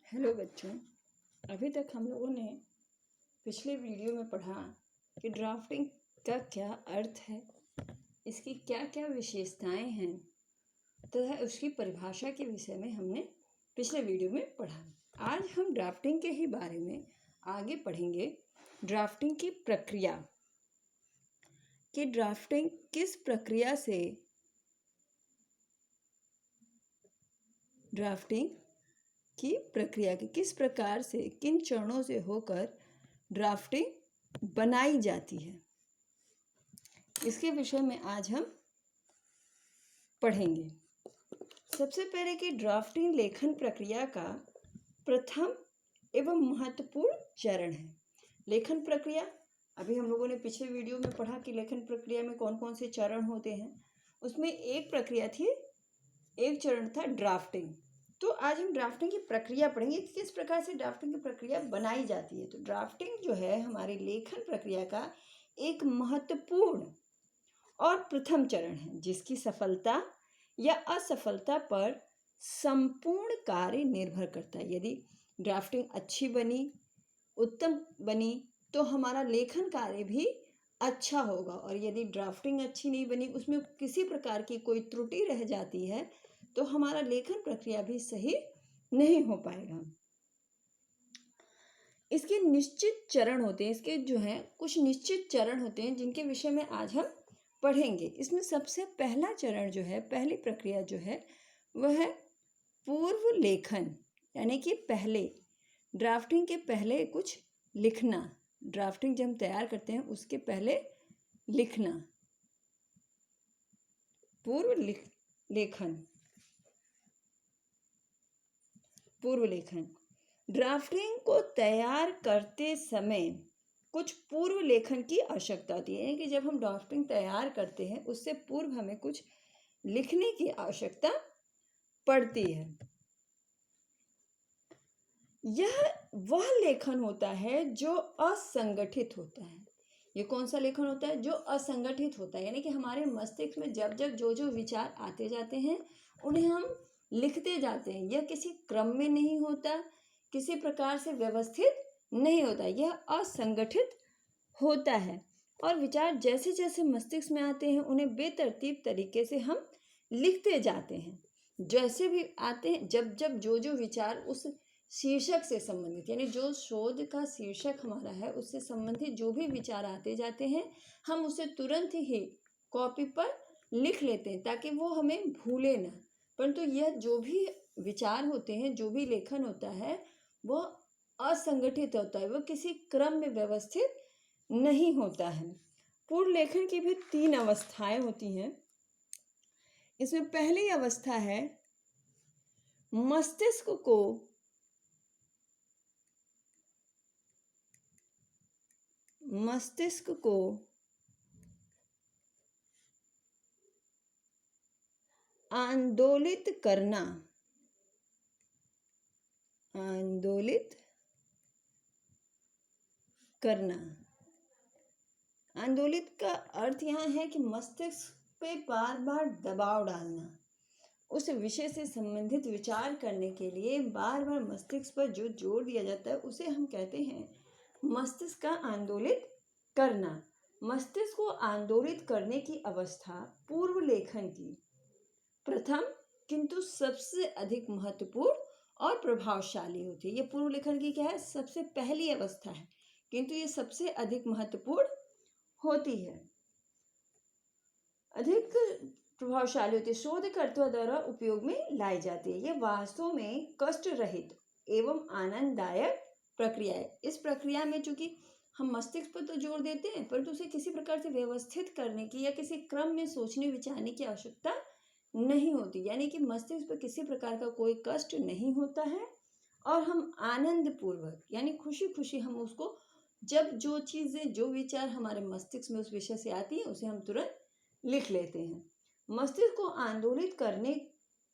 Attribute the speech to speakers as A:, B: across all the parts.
A: Hello बच्चों, अभी तक हम लोगों ने पिछले वीडियो में पढ़ा कि ड्राफ्टिंग का क्या अर्थ है, इसकी क्या क्या विशेषताएं हैं तथा उसकी परिभाषा के विषय में हमने पिछले वीडियो में पढ़ा। आज हम ड्राफ्टिंग के ही बारे में आगे पढ़ेंगे। ड्राफ्टिंग की प्रक्रिया, कि ड्राफ्टिंग किस प्रक्रिया से किस प्रकार से किन चरणों से होकर ड्राफ्टिंग बनाई जाती है, इसके विषय में आज हम पढ़ेंगे। सबसे पहले कि ड्राफ्टिंग लेखन प्रक्रिया का प्रथम एवं महत्वपूर्ण चरण है। लेखन प्रक्रिया, अभी हम लोगों ने पिछले वीडियो में पढ़ा कि लेखन प्रक्रिया में कौन कौन से चरण होते हैं। उसमें एक प्रक्रिया थी, एक चरण था ड्राफ्टिंग। तो आज हम ड्राफ्टिंग की प्रक्रिया पढ़ेंगे कि किस प्रकार से ड्राफ्टिंग की प्रक्रिया बनाई जाती है। तो ड्राफ्टिंग जो है हमारी लेखन प्रक्रिया का एक महत्वपूर्ण और प्रथम चरण है, जिसकी सफलता या असफलता पर संपूर्ण कार्य निर्भर करता है। यदि ड्राफ्टिंग अच्छी बनी, उत्तम बनी, तो हमारा लेखन कार्य भी अच्छा होगा, और यदि ड्राफ्टिंग अच्छी नहीं बनी, उसमें किसी प्रकार की कोई त्रुटि रह जाती है, तो हमारा लेखन प्रक्रिया भी सही नहीं हो पाएगा। इसके निश्चित चरण होते हैं, इसके जो है कुछ निश्चित चरण होते हैं जिनके विषय में आज हम पढ़ेंगे। इसमें सबसे पहला चरण जो है, पहली प्रक्रिया जो है, वह है पूर्व लेखन, यानी कि पहले ड्राफ्टिंग के पहले कुछ लिखना। ड्राफ्टिंग जब हम तैयार करते हैं उसके पहले लिखना, पूर्व लेखन। ड्राफ्टिंग को तैयार करते समय कुछ पूर्व लेखन की आवश्यकता होती है, यानी कि जब हम ड्राफ्टिंग तैयार करते हैं उससे पूर्व हमें कुछ लिखने की आवश्यकता पड़ती है। यह वह लेखन होता है जो असंगठित होता है। ये कौन सा लेखन होता है? जो असंगठित होता है, यानी कि हमारे मस्तिष्क में जब जब जो विचार आते जाते हैं उन्हें हम लिखते जाते हैं। यह किसी क्रम में नहीं होता, किसी प्रकार से व्यवस्थित नहीं होता, यह असंगठित होता है। और विचार जैसे जैसे मस्तिष्क में आते हैं उन्हें बेतरतीब तरीके से हम लिखते जाते हैं। जैसे भी आते हैं, जब जब जो विचार उस शीर्षक से संबंधित, यानी जो शोध का शीर्षक हमारा है उससे संबंधित जो भी विचार आते जाते हैं, हम उसे तुरंत ही कॉपी पर लिख लेते हैं ताकि वो हमें भूले ना। परंतु यह जो भी विचार होते हैं, जो भी लेखन होता है, वह असंगठित होता है, वह किसी क्रम में व्यवस्थित नहीं होता है। पूर्व लेखन की भी 3 अवस्थाएं होती हैं। इसमें पहली अवस्था है मस्तिष्क को आंदोलित करना। आंदोलित का अर्थ यहाँ है कि मस्तिष्क पे बार बार दबाव डालना। उस विषय से संबंधित विचार करने के लिए बार बार मस्तिष्क पर जो जोर दिया जाता है उसे हम कहते हैं मस्तिष्क का आंदोलित करना। मस्तिष्क को आंदोलित करने की अवस्था पूर्व लेखन की प्रथम किंतु सबसे अधिक महत्वपूर्ण और प्रभावशाली होती है। ये पूर्व लेखन की क्या है? सबसे पहली अवस्था है, किंतु ये सबसे अधिक महत्वपूर्ण होती है, अधिक प्रभावशाली होती है, शोधकर्ताओं द्वारा उपयोग में लाई जाती है। यह वास्तव में कष्ट रहित एवं आनंददायक प्रक्रिया है। इस प्रक्रिया में चूंकि हम मस्तिष्क पर तो जोर देते हैं, परंतु उसे किसी प्रकार से व्यवस्थित करने की या किसी क्रम में सोचने विचारने की आवश्यकता नहीं होती, यानी कि मस्तिष्क पर किसी प्रकार का कोई कष्ट नहीं होता है, और हम आनंद पूर्वक, यानी खुशी खुशी हम उसको, जब जो चीजें, जो विचार हमारे मस्तिष्क में उस विषय से आती है उसे हम तुरंत लिख लेते हैं। मस्तिष्क को आंदोलित करने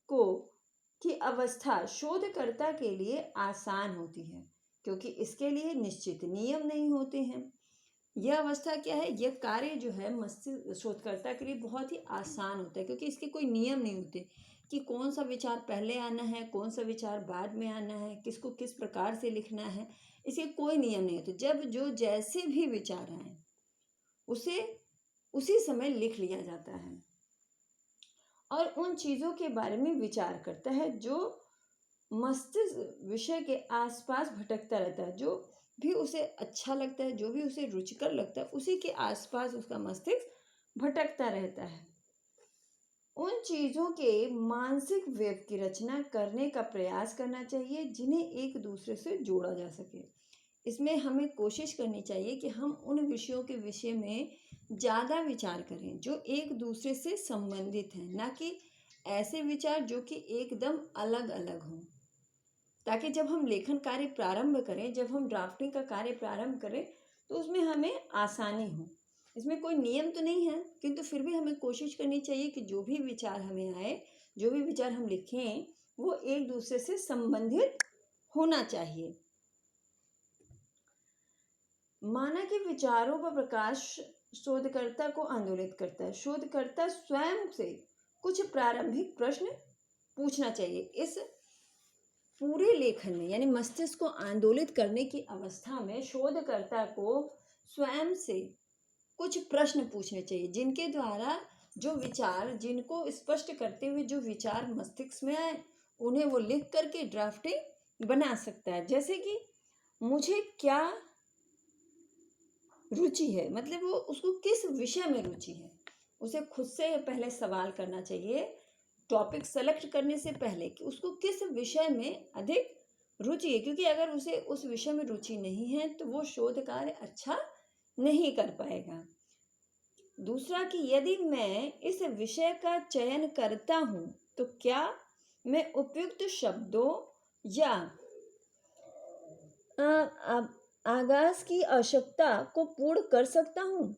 A: की अवस्था शोधकर्ता के लिए आसान होती है, क्योंकि इसके लिए निश्चित नियम नहीं होते हैं। यह अवस्था क्या है? यह कार्य जो है मस्तिष्क शोधकर्ता के लिए बहुत ही आसान होता है, क्योंकि इसके कोई नियम नहीं होते। कि कौन सा विचार पहले आना है, कौन सा विचार बाद में आना है, किसको किस प्रकार से लिखना है, इसके कोई नियम नहीं होते। जब जो जैसे भी विचार आए उसे उसी समय लिख लिया जाता है और उन चीज़ों के बारे में विचार करता है जो मस्तिष्क विषय के आसपास भटकता रहता है। जो भी उसे अच्छा लगता है, जो भी उसे रुचिकर लगता है, उसी के आसपास उसका मस्तिष्क भटकता रहता है। उन चीज़ों के मानसिक वेव की रचना करने का प्रयास करना चाहिए जिन्हें एक दूसरे से जोड़ा जा सके। इसमें हमें कोशिश करनी चाहिए कि हम उन विषयों के विषय में ज़्यादा विचार करें जो एक दूसरे से संबंधित हैं, ना कि ऐसे विचार जो कि एकदम अलग अलग हों, ताकि जब हम लेखन कार्य प्रारंभ करें, जब हम ड्राफ्टिंग का कार्य प्रारंभ करें तो उसमें हमें आसानी हो। इसमें कोई नियम तो नहीं है, किंतु फिर भी हमें कोशिश करनी चाहिए कि जो भी विचार हमें आए, जो भी विचार हम लिखें, वो एक दूसरे से संबंधित होना चाहिए। माना कि विचारों पर प्रकाश शोधकर्ता को आंदोलित करता है। शोधकर्ता स्वयं से कुछ प्रारंभिक प्रश्न पूछना चाहिए। इस पूरे लेखन में यानी मस्तिष्क को आंदोलित करने की अवस्था में शोधकर्ता को स्वयं से कुछ प्रश्न पूछने चाहिए जिनके द्वारा जो विचार, जिनको स्पष्ट करते हुए जो विचार मस्तिष्क में आए, उन्हें वो लिख करके ड्राफ्टिंग बना सकता है। जैसे कि मुझे क्या रुचि है, मतलब वो उसको किस विषय में रुचि है, उसे खुद से पहले सवाल करना चाहिए टॉपिक सेलेक्ट करने से पहले कि उसको किस विषय में अधिक रुचि है, क्योंकि अगर उसे उस विषय में रुचि नहीं है तो वो शोध कार्य अच्छा नहीं कर पाएगा। दूसरा कि यदि मैं इस विषय का चयन करता हूँ तो क्या मैं उपयुक्त शब्दों या आगाज की आवश्यकता को पूर्ण कर सकता हूँ।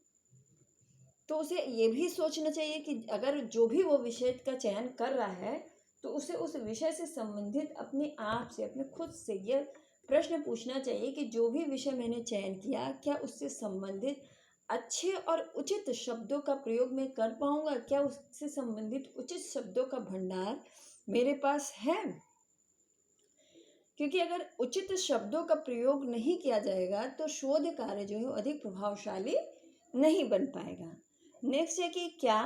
A: तो उसे ये भी सोचना चाहिए कि अगर जो भी वो विषय का चयन कर रहा है तो उसे उस विषय से संबंधित अपने आप से, अपने खुद से यह प्रश्न पूछना चाहिए कि जो भी विषय मैंने चयन किया, क्या उससे संबंधित अच्छे और उचित शब्दों का प्रयोग मैं कर पाऊंगा, क्या उससे संबंधित उचित शब्दों का भंडार मेरे पास है। क्योंकि अगर उचित शब्दों का प्रयोग नहीं किया जाएगा तो शोध कार्य जो है वो अधिक प्रभावशाली नहीं बन पाएगा। नेक्स्ट है कि क्या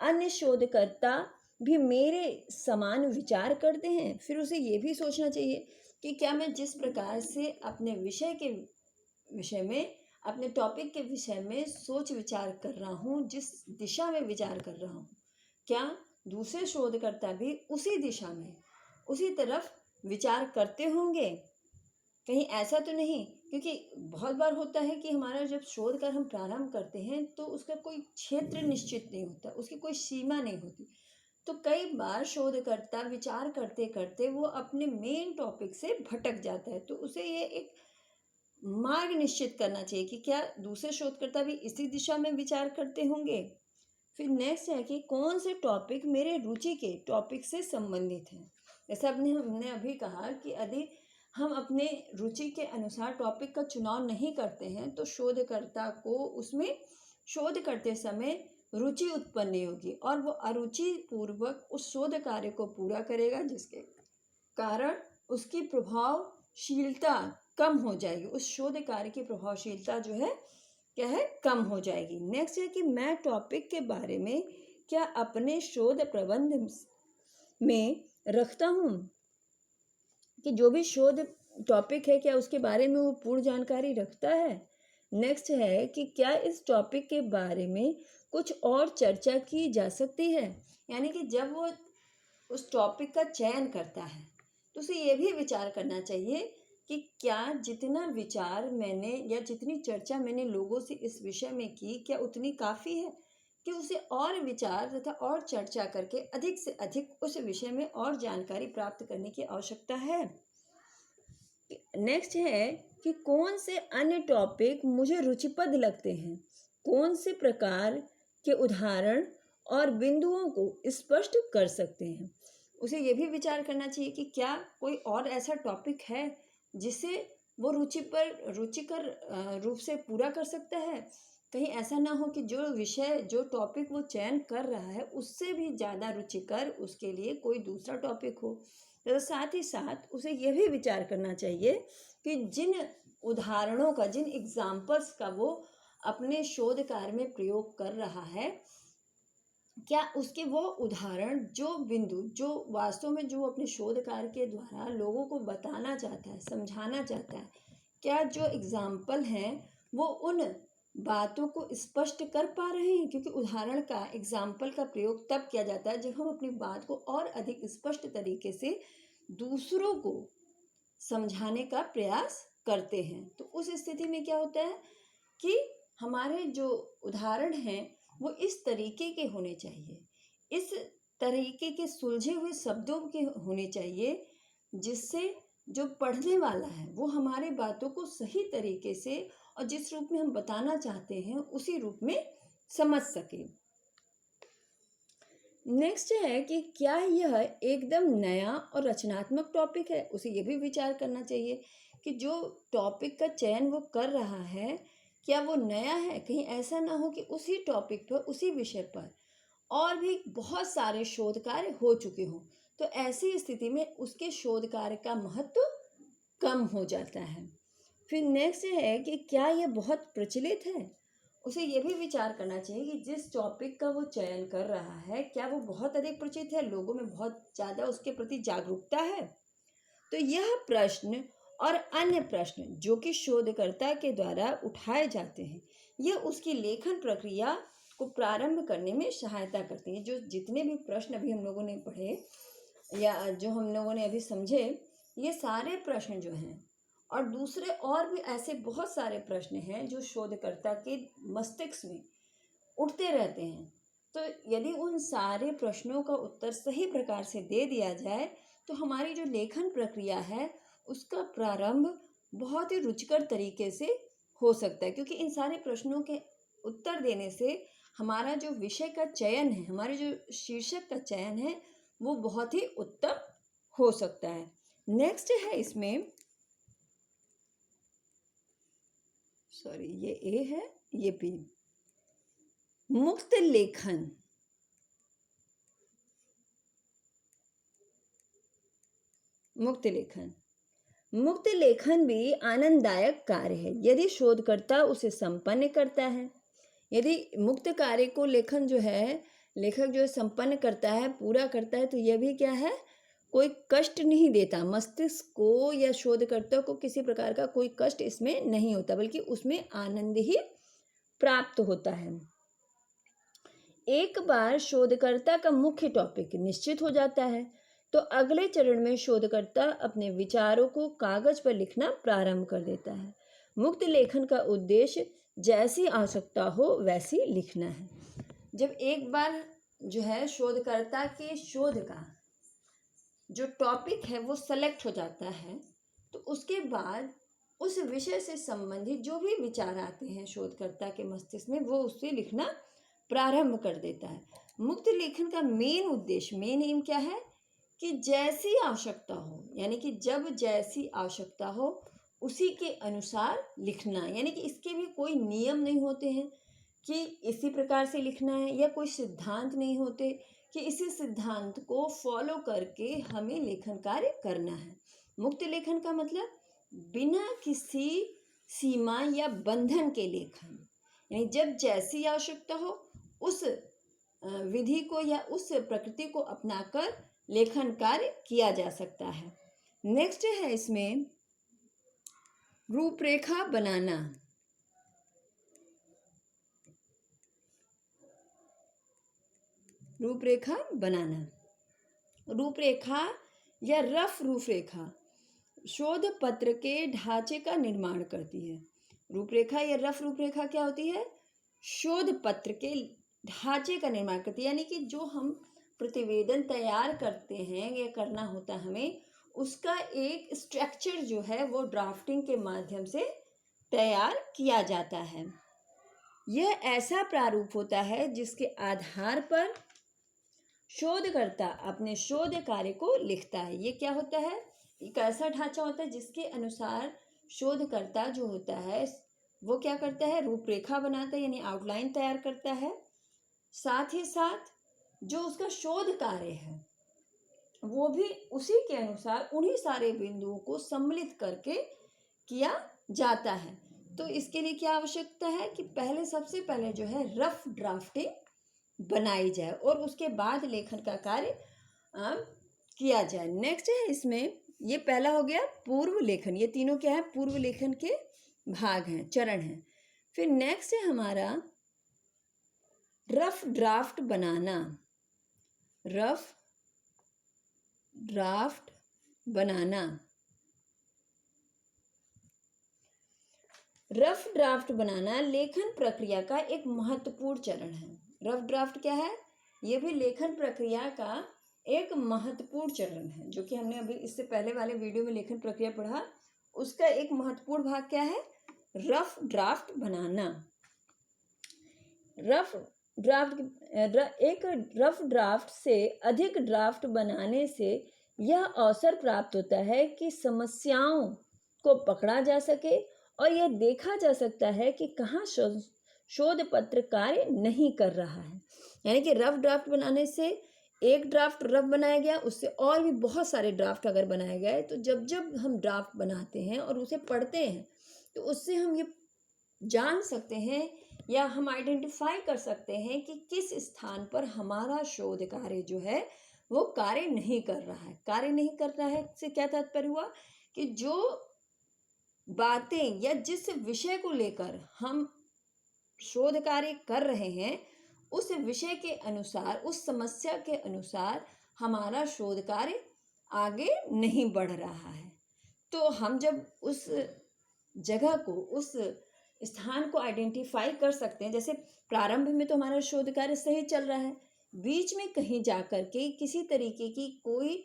A: अन्य शोधकर्ता भी मेरे समान विचार करते हैं। फिर उसे ये भी सोचना चाहिए कि क्या मैं जिस प्रकार से अपने विषय के विषय में, अपने टॉपिक के विषय में सोच विचार कर रहा हूँ, जिस दिशा में विचार कर रहा हूँ, क्या दूसरे शोधकर्ता भी उसी दिशा में, उसी तरफ विचार करते होंगे। कहीं ऐसा तो नहीं, क्योंकि बहुत बार होता है कि हमारा जब शोध कर हम प्रारंभ करते हैं तो उसका कोई क्षेत्र निश्चित नहीं होता, उसकी कोई सीमा नहीं होती। तो कई बार शोधकर्ता विचार करते करते वो अपने मेन टॉपिक से भटक जाता है, तो उसे ये एक मार्ग निश्चित करना चाहिए कि क्या दूसरे शोधकर्ता भी इसी दिशा में विचार करते होंगे। फिर नेक्स्ट है कि कौन से टॉपिक मेरे रुचि के टॉपिक से संबंधित हैं। जैसे हमने अभी कहा कि यदि हम अपने रुचि के अनुसार टॉपिक का चुनाव नहीं करते हैं तो शोधकर्ता को उसमें शोध करते समय रुचि उत्पन्न नहीं होगी और वो अरुचि पूर्वक उस शोध कार्य को पूरा करेगा, जिसके कारण उसकी प्रभावशीलता कम हो जाएगी। उस शोध कार्य की प्रभावशीलता जो है क्या है, कम हो जाएगी। नेक्स्ट है कि मैं टॉपिक के बारे में क्या अपने शोध प्रबंध में रखता हूँ, कि जो भी शोध टॉपिक है क्या उसके बारे में वो पूर्ण जानकारी रखता है। नेक्स्ट है कि क्या इस टॉपिक के बारे में कुछ और चर्चा की जा सकती है। यानी कि जब वो उस टॉपिक का चयन करता है तो उसे ये भी विचार करना चाहिए कि क्या जितना विचार मैंने या जितनी चर्चा मैंने लोगों से इस विषय में की, क्या उतनी काफ़ी है कि उसे और विचार तथा और चर्चा करके अधिक से अधिक उस विषय में और जानकारी प्राप्त करने की आवश्यकता है। नेक्स्ट है कि कौन से अन्य टॉपिक मुझे रुचिप्रद लगते हैं, कौन से प्रकार के उदाहरण और बिंदुओं को स्पष्ट कर सकते हैं। उसे ये भी विचार करना चाहिए कि क्या कोई और ऐसा टॉपिक है जिसे वो रुचिकर रूप से पूरा कर सकता है, कहीं ऐसा ना हो कि जो विषय जो टॉपिक वो चयन कर रहा है उससे भी ज़्यादा रुचिकर उसके लिए कोई दूसरा टॉपिक हो। तो साथ ही साथ उसे यह भी विचार करना चाहिए कि जिन उदाहरणों का, जिन एग्जाम्पल्स का वो अपने शोध कार्य में प्रयोग कर रहा है, क्या उसके वो उदाहरण, जो बिंदु, जो वास्तव में जो अपने शोध कार्य के द्वारा लोगों को बताना चाहता है, समझाना चाहता है, क्या जो एग्जाम्पल हैं वो उन बातों को स्पष्ट कर पा रहे हैं? क्योंकि उदाहरण का, एग्जाम्पल का प्रयोग तब किया जाता है जब हम अपनी बात को और अधिक स्पष्ट तरीके से दूसरों को समझाने का प्रयास करते हैं। तो उस स्थिति में क्या होता है कि हमारे जो उदाहरण हैं वो इस तरीके के होने चाहिए, इस तरीके के सुलझे हुए शब्दों के होने चाहिए, जिससे जो पढ़ने वाला है वो हमारी बातों को सही तरीके से और जिस रूप में हम बताना चाहते हैं उसी रूप में समझ सके। नेक्स्ट है कि क्या यह एकदम नया और रचनात्मक टॉपिक है? उसे ये भी विचार करना चाहिए कि जो टॉपिक का चयन वो कर रहा है, क्या वो नया है? कहीं ऐसा ना हो कि उसी टॉपिक पर, उसी विषय पर और भी बहुत सारे शोध कार्य हो चुके हों, तो ऐसी स्थिति में उसके शोध कार्य का महत्व कम हो जाता है। फिर नेक्स्ट है कि क्या यह बहुत प्रचलित है? उसे ये भी विचार करना चाहिए कि जिस टॉपिक का वो चयन कर रहा है, क्या वो बहुत अधिक प्रचलित है, लोगों में बहुत ज़्यादा उसके प्रति जागरूकता है? तो यह प्रश्न और अन्य प्रश्न जो कि शोधकर्ता के द्वारा उठाए जाते हैं, यह उसकी लेखन प्रक्रिया को प्रारंभ करने में सहायता करती है। जो जितने भी प्रश्न अभी हम लोगों ने पढ़े या जो हम लोगों ने अभी समझे, ये सारे प्रश्न जो हैं और दूसरे और भी ऐसे बहुत सारे प्रश्न हैं जो शोधकर्ता के मस्तिष्क में उठते रहते हैं। तो यदि उन सारे प्रश्नों का उत्तर सही प्रकार से दे दिया जाए तो हमारी जो लेखन प्रक्रिया है उसका प्रारंभ बहुत ही रुचिकर तरीके से हो सकता है, क्योंकि इन सारे प्रश्नों के उत्तर देने से हमारा जो विषय का चयन है, हमारे जो शीर्षक का चयन है, वो बहुत ही उत्तम हो सकता है। नेक्स्ट है इसमें, सॉरी ये ए है, ये बी, मुक्त लेखन। मुक्त लेखन, मुक्त लेखन भी आनंददायक कार्य है यदि शोधकर्ता उसे संपन्न करता है। यदि मुक्त कार्य को लेखन जो है, लेखक जो संपन्न करता है, पूरा करता है, तो यह भी क्या है, कोई कष्ट नहीं देता मस्तिष्क को या शोधकर्ता को, किसी प्रकार का कोई कष्ट इसमें नहीं होता, बल्कि उसमें आनंद ही प्राप्त होता है। एक बार शोधकर्ता का मुख्य टॉपिक निश्चित हो जाता है तो अगले चरण में शोधकर्ता अपने विचारों को कागज पर लिखना प्रारंभ कर देता है। मुक्त लेखन का उद्देश्य जैसी आवश्यकता हो वैसी लिखना है। जब एक बार जो है शोधकर्ता के शोध का जो टॉपिक है वो सेलेक्ट हो जाता है, तो उसके बाद उस विषय से संबंधित जो भी विचार आते हैं शोधकर्ता के मस्तिष्क में, वो उससे लिखना प्रारंभ कर देता है। मुक्त लेखन का मेन उद्देश्य, मेन एम क्या है कि जैसी आवश्यकता हो, यानी कि जब जैसी आवश्यकता हो उसी के अनुसार लिखना। यानी कि इसके भी कोई नियम नहीं होते हैं कि इसी प्रकार से लिखना है, या कोई सिद्धांत नहीं होते कि इसी सिद्धांत को फॉलो करके हमें लेखन कार्य करना है। मुक्त लेखन का मतलब बिना किसी सीमा या बंधन के लेखन, यानी जब जैसी आवश्यकता हो उस विधि को या उस प्रकृति को अपनाकर लेखन कार्य किया जा सकता है। नेक्स्ट है इसमें रूपरेखा बनाना। रूपरेखा बनाना, रूपरेखा या रफ रूपरेखा शोध पत्र के ढांचे का निर्माण करती है। रूपरेखा या रफ रूपरेखा क्या होती है, शोध पत्र के ढांचे का निर्माण करती है। यानी कि जो हम प्रतिवेदन तैयार करते हैं या करना होता हमें, उसका एक स्ट्रक्चर जो है वो ड्राफ्टिंग के माध्यम से तैयार किया जाता है। यह ऐसा प्रारूप होता है जिसके आधार पर शोधकर्ता अपने शोध कार्य को लिखता है। ये क्या होता है, एक ऐसा ढांचा होता है जिसके अनुसार शोधकर्ता जो होता है वो क्या करता है, रूपरेखा बनाता है यानी आउटलाइन तैयार करता है। साथ ही साथ जो उसका शोध कार्य है वो भी उसी के अनुसार उन्हीं सारे बिंदुओं को सम्मिलित करके किया जाता है। तो इसके लिए क्या आवश्यकता है कि पहले सबसे पहले जो है रफ ड्राफ्टिंग बनाई जाए और उसके बाद लेखन का कार्य किया जाए। नेक्स्ट है इसमें, ये पहला हो गया पूर्व लेखन, ये तीनों क्या है, पूर्व लेखन के भाग हैं, चरण हैं। फिर नेक्स्ट है हमारा रफ ड्राफ्ट बनाना। रफ ड्राफ्ट बनाना, रफ ड्राफ्ट बनाना लेखन प्रक्रिया का एक महत्वपूर्ण चरण है। रफ ड्राफ्ट क्या है, ये भी लेखन प्रक्रिया का एक महत्वपूर्ण चरण है, जो कि हमने अभी इससे पहले वाले वीडियो में लेखन प्रक्रिया पढ़ा। उसका एक महत्वपूर्ण भाग क्या है, रफ ड्राफ्ट बनाना। रफ ड्राफ्ट से अधिक ड्राफ्ट बनाने से यह अवसर प्राप्त होता है कि समस्याओं को पकड़ा जा सके और यह देखा जा सकता है कि कहाँ शोध पत्र कार्य नहीं कर रहा है। यानी कि रफ ड्राफ्ट बनाने से एक ड्राफ्ट रफ बनाया गया, उससे और भी बहुत सारे ड्राफ्ट अगर बनाए गए, तो जब जब हम ड्राफ्ट बनाते हैं और उसे पढ़ते हैं तो उससे हम ये जान सकते हैं या हम आइडेंटिफाई कर सकते हैं कि किस स्थान पर हमारा शोध कार्य जो है वो कार्य नहीं कर रहा है। कार्य नहीं कर रहा है से क्या तात्पर्य हुआ कि जो बातें या जिस विषय को लेकर हम शोध कार्य कर रहे हैं उस विषय के अनुसार, उस समस्या के अनुसार हमारा शोध कार्य आगे नहीं बढ़ रहा है। तो हम जब उस जगह को, उस स्थान को आइडेंटिफाई कर सकते हैं, जैसे प्रारंभ में तो हमारा शोध कार्य सही चल रहा है, बीच में कहीं जाकर के किसी तरीके की कोई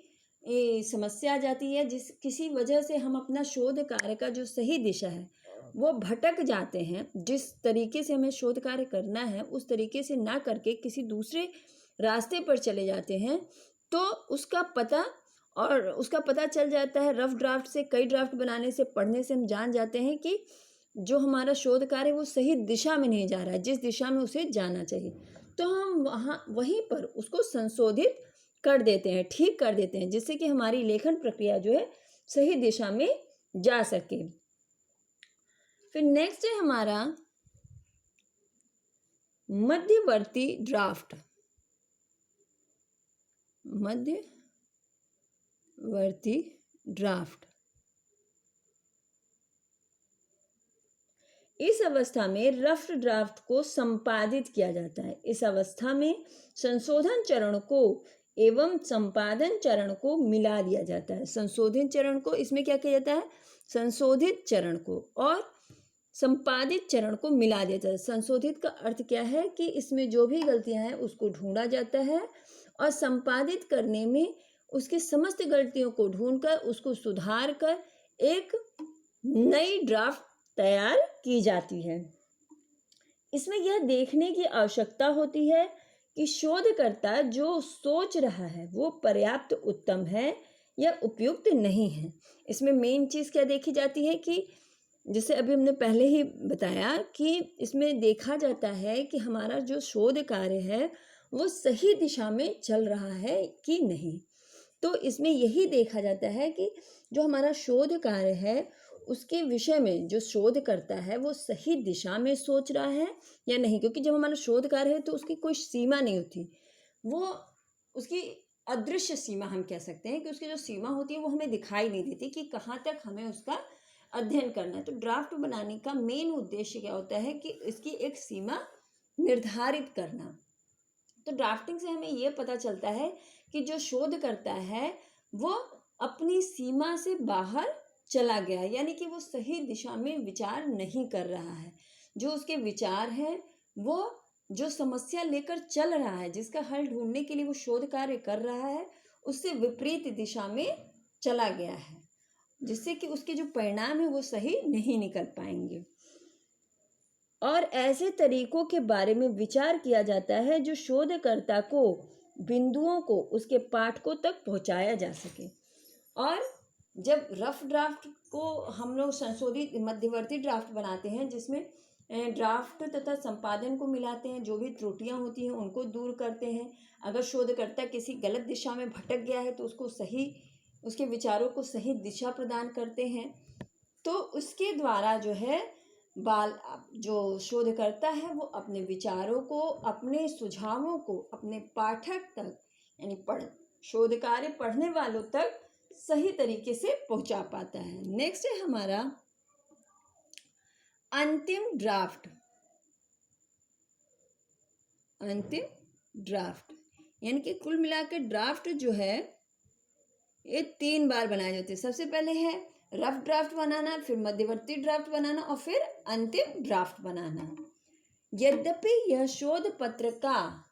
A: समस्या आ जाती है, जिस किसी वजह से हम अपना शोध कार्य का जो सही दिशा है वो भटक जाते हैं। जिस तरीके से हमें शोध कार्य करना है उस तरीके से ना करके किसी दूसरे रास्ते पर चले जाते हैं, तो उसका पता चल जाता है। रफ ड्राफ्ट से, कई ड्राफ्ट बनाने से, पढ़ने से हम जान जाते हैं कि जो हमारा शोध कार्य वो सही दिशा में नहीं जा रहा है, जिस दिशा में उसे जाना चाहिए। तो हम वहीं पर उसको संशोधित कर देते हैं, ठीक कर देते हैं, जिससे कि हमारी लेखन प्रक्रिया जो है सही दिशा में जा सके। फिर नेक्स्ट है हमारा मध्यवर्ती ड्राफ्ट। मध्यवर्ती ड्राफ्ट, इस अवस्था में रफ ड्राफ्ट को संपादित किया जाता है। इस अवस्था में संशोधन चरण को एवं संपादन चरण को मिला दिया जाता है। संशोधन चरण को इसमें क्या किया जाता है, संशोधित चरण को और संपादित चरण को मिला दिया जाता है। संशोधित का अर्थ क्या है कि इसमें जो भी गलतियां हैं उसको ढूंढा जाता है और संपादित करने में उसकी समस्त गलतियों को ढूंढकर उसको सुधार कर एक नई ड्राफ्ट तैयार की जाती है। इसमें यह देखने की आवश्यकता होती है कि शोधकर्ता जो सोच रहा है वो पर्याप्त उत्तम है या उपयुक्त नहीं है। इसमें मेन चीज़ क्या देखी जाती है कि जैसे अभी हमने पहले ही बताया कि इसमें देखा जाता है कि हमारा जो शोध कार्य है वो सही दिशा में चल रहा है कि नहीं। तो इसमें यही देखा जाता है कि जो हमारा शोध कार्य है उसके विषय में जो शोध करता है वो सही दिशा में सोच रहा है या नहीं। क्योंकि जब हमारा शोध कार्य है तो उसकी कोई सीमा नहीं होती, वो उसकी अदृश्य सीमा हम कह सकते हैं कि उसकी जो सीमा होती है वो हमें दिखाई नहीं देती कि कहाँ तक हमें उसका अध्ययन करना है। तो ड्राफ्ट बनाने का मेन उद्देश्य क्या होता है कि इसकी एक सीमा निर्धारित करना। तो ड्राफ्टिंग से हमें ये पता चलता है कि जो शोध करता है वो अपनी सीमा से बाहर चला गया, यानी कि वो सही दिशा में विचार नहीं कर रहा है। जो उसके विचार हैं वो जो समस्या लेकर चल रहा है, जिसका हल ढूंढने के लिए वो शोध कार्य कर रहा है, उससे विपरीत दिशा में चला गया है, जिससे कि उसके जो परिणाम है वो सही नहीं निकल पाएंगे। और ऐसे तरीकों के बारे में विचार किया जाता है जो शोधकर्ता को बिंदुओं को उसके पाठकों तक पहुंचाया जा सके। और जब रफ ड्राफ्ट को हम लोग संशोधित मध्यवर्ती ड्राफ्ट बनाते हैं, जिसमें ड्राफ्ट तथा संपादन को मिलाते हैं, जो भी त्रुटियां होती हैं उनको दूर करते हैं। अगर शोधकर्ता किसी गलत दिशा में भटक गया है तो उसके विचारों को सही दिशा प्रदान करते हैं। तो उसके द्वारा जो शोधकर्ता है वो अपने विचारों को, अपने सुझावों को अपने पाठक तक, यानी शोध कार्य पढ़ने वालों तक सही तरीके से पहुंचा पाता है। नेक्स्ट है हमारा अंतिम ड्राफ्ट। अंतिम ड्राफ्ट यानी कि कुल मिलाकर ड्राफ्ट जो है ये 3 बार बनाए जाते हैं। सबसे पहले है रफ ड्राफ्ट बनाना, फिर मध्यवर्ती ड्राफ्ट बनाना और फिर अंतिम ड्राफ्ट बनाना। यद्यपि यह शोध पत्र का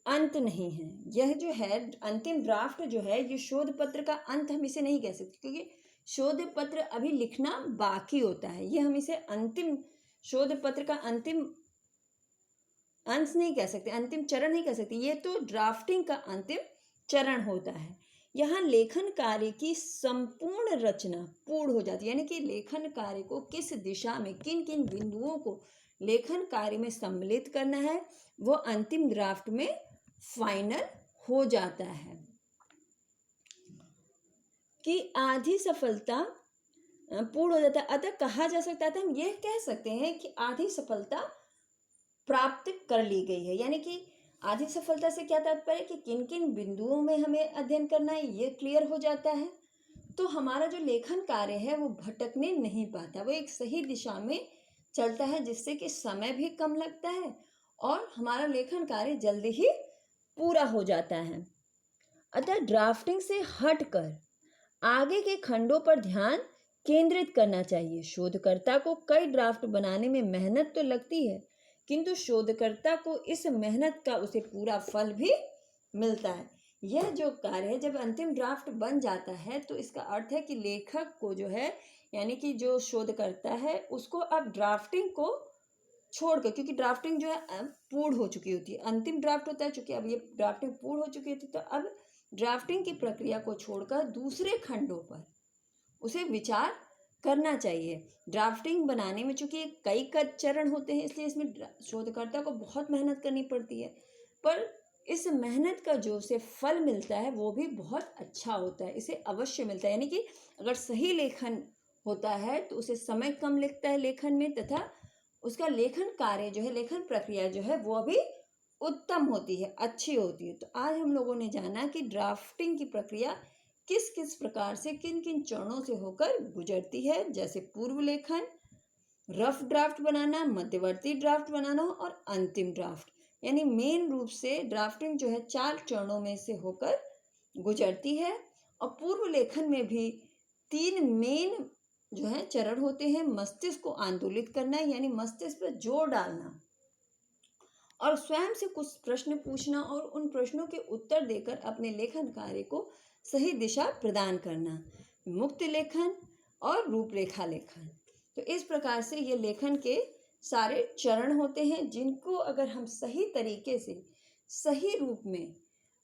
A: अंत नहीं है, यह जो है अंतिम ड्राफ्ट जो है ये शोध पत्र का अंत हम इसे नहीं कह सकते, क्योंकि शोध पत्र अभी लिखना बाकी होता है। ये हम इसे अंतिम शोध पत्र का अंतिम अंश नहीं कह सकते, अंतिम चरण नहीं कह सकते। ये तो ड्राफ्टिंग का अंतिम चरण होता है। यहाँ लेखन कार्य की संपूर्ण रचना पूर्ण हो जाती है, यानी कि लेखन कार्य को किस दिशा में, किन किन बिंदुओं को लेखन कार्य में सम्मिलित करना है, वो अंतिम ड्राफ्ट में फाइनल हो जाता है। कि आधी सफलता पूर्ण हो जाता है। अतः कहा जा सकता है, हम यह कह सकते हैं कि आधी सफलता प्राप्त कर ली गई है। यानी कि आधी सफलता से क्या तात्पर्य कि किन किन बिंदुओं में हमें अध्ययन करना है ये क्लियर हो जाता है। तो हमारा जो लेखन कार्य है वो भटकने नहीं पाता, वो एक सही दिशा में चलता है, जिससे कि समय भी कम लगता है और हमारा लेखन कार्य जल्दी ही पूरा हो जाता है। अतः ड्राफ्टिंग से हटकर आगे के खंडों पर ध्यान केंद्रित करना चाहिए। शोधकर्ता को कई ड्राफ्ट बनाने में मेहनत तो लगती है, किंतु शोधकर्ता को इस मेहनत का उसे पूरा फल भी मिलता है। यह जो कार्य है, जब अंतिम ड्राफ्ट बन जाता है तो इसका अर्थ है कि लेखक को जो है, यानी कि जो शोधकर्ता है उसको अब ड्राफ्टिंग को छोड़कर, क्योंकि ड्राफ्टिंग जो है पूर्ण हो चुकी होती है, अंतिम ड्राफ्ट होता है, चूंकि अब ये ड्राफ्टिंग पूर्ण हो चुकी थी, तो अब ड्राफ्टिंग की प्रक्रिया को छोड़कर दूसरे खंडों पर उसे विचार करना चाहिए। ड्राफ्टिंग बनाने में चूंकि कई चरण होते हैं, इसलिए इसमें शोधकर्ता को बहुत मेहनत करनी पड़ती है, पर इस मेहनत का जो उसे फल मिलता है वो भी बहुत अच्छा होता है, इसे अवश्य मिलता है। यानी कि अगर सही लेखन होता है तो उसे समय कम लगता है लेखन में, तथा उसका लेखन कार्य जो है, लेखन प्रक्रिया जो है वो भी उत्तम होती है, अच्छी होती है। तो आज हम लोगों ने जाना कि ड्राफ्टिंग की प्रक्रिया किस किस प्रकार से, किन किन चरणों से होकर गुजरती है, जैसे पूर्व लेखन, रफ ड्राफ्ट बनाना, मध्यवर्ती ड्राफ्ट बनाना और अंतिम ड्राफ्ट। यानी मेन रूप से ड्राफ्टिंग जो है 4 चरणों में से होकर गुजरती है। और पूर्व लेखन में भी 3 मेन जो है चरण होते हैं। मस्तिष्क को आंदोलित करना, यानी मस्तिष्क पर जोर डालना और स्वयं से कुछ प्रश्न पूछना और उन प्रश्नों के उत्तर देकर अपने लेखन कार्य को सही दिशा प्रदान करना, मुक्त लेखन और रूपरेखा लेखन। तो इस प्रकार से ये लेखन के सारे चरण होते हैं, जिनको अगर हम सही तरीके से, सही रूप में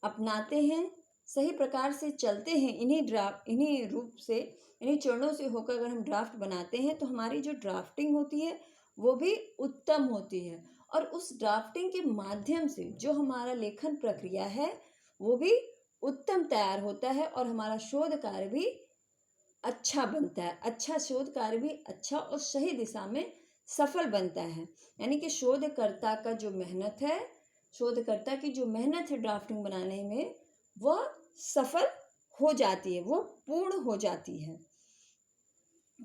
A: अपनाते हैं, सही प्रकार से चलते हैं, इन्हीं रूप से, इन्हीं चरणों से होकर अगर हम ड्राफ्ट बनाते हैं, तो हमारी जो ड्राफ्टिंग होती है वो भी उत्तम होती है। और उस ड्राफ्टिंग के माध्यम से जो हमारा लेखन प्रक्रिया है वो भी उत्तम तैयार होता है और हमारा शोध कार्य भी अच्छा बनता है। अच्छा शोध कार्य भी अच्छा और सही दिशा में सफल बनता है। यानी कि शोधकर्ता का जो मेहनत है, शोधकर्ता की जो मेहनत है ड्राफ्टिंग बनाने में, वह सफल हो जाती है, वो पूर्ण हो जाती है।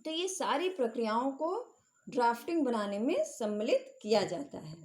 A: तो ये सारी प्रक्रियाओं को ड्राफ्टिंग बनाने में सम्मिलित किया जाता है।